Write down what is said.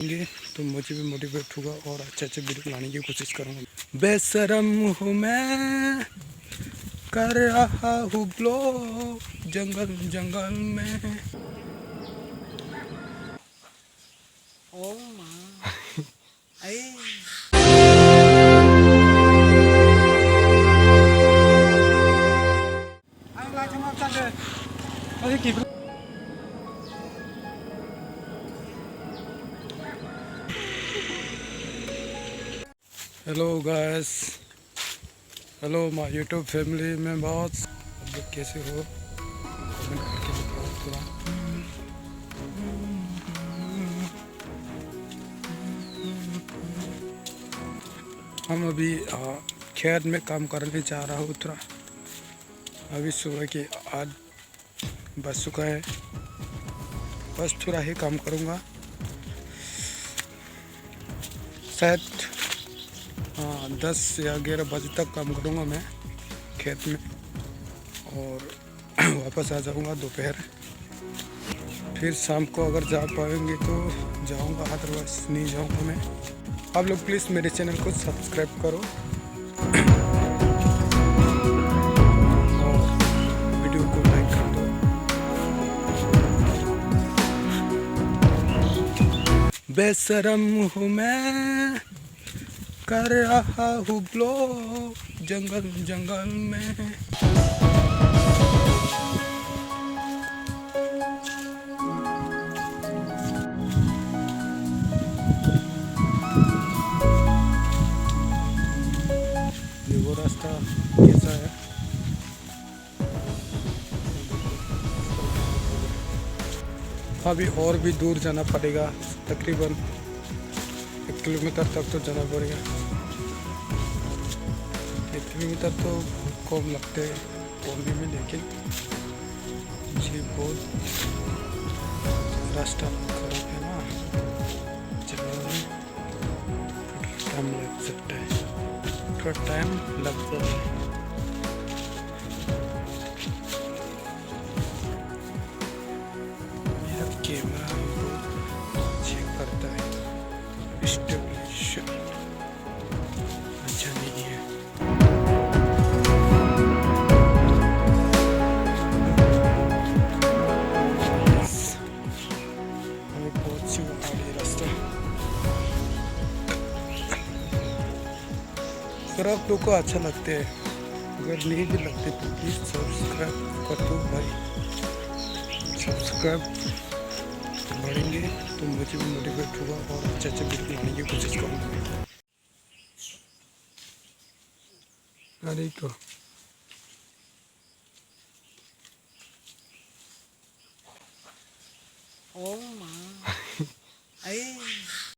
होंगे तो मुझे भी मोटिवेट होगा और अच्छे अच्छे वीडियो बनाने की कोशिश करूँगा। बेशरम हूँ मैं, कर रहा हूँ ब्लॉग जंगल जंगल में। Oh my. Ay. Ang lahat ng mga tanda. Ay, kibro. Hello guys, hello my YouTube family members. आप लोग कैसे हो? कमेंट करके बताओ थोड़ा। हम अभी खेत में काम करने जा रहा हूँ थोड़ा। अभी सुबह के 8 बज चुका है, बस थोड़ा ही काम करूँगा। शायद 10 या 11 बजे तक काम करूँगा मैं खेत में, और वापस आ जाऊँगा दोपहर। फिर शाम को अगर जा पाएंगे तो जाऊँगा, अदरवाइज नहीं जाऊँगा मैं। आप लोग प्लीज़ मेरे चैनल को सब्सक्राइब करो और वीडियो को लाइक कर दो। बेशरम हूँ मैं, कर रहा हूँ ब्लॉग जंगल जंगल में। देखो रास्ता कैसा है। अभी और भी दूर जाना पड़ेगा, तकरीबन 1 किलोमीटर तक तो जाना पड़ेगा। 1 किलोमीटर तो बहुत कम लगते हैं बोलने में, लेकिन ये बहुत रास्ता खराब है ना, चलने में टाइम लग सकता है, थोड़ा टाइम लग जाता है। मेरा कैमरा चेक करता है, स्टेबलाइजेशन अच्छा नहीं है। हमें बहुत सी आड़ी रास्ता। अगर आप लोग को अच्छा लगते हैं, अगर नहीं भी लगते तो प्लीज़ सब्सक्राइब कर दो भाई। सब्सक्राइब बढ़ेंगे तो मुझे भी मोटिवेट होगा और अच्छे अच्छे वीडियो बनाने की कोशिश करूँगा। अरे को Oh my. Ay.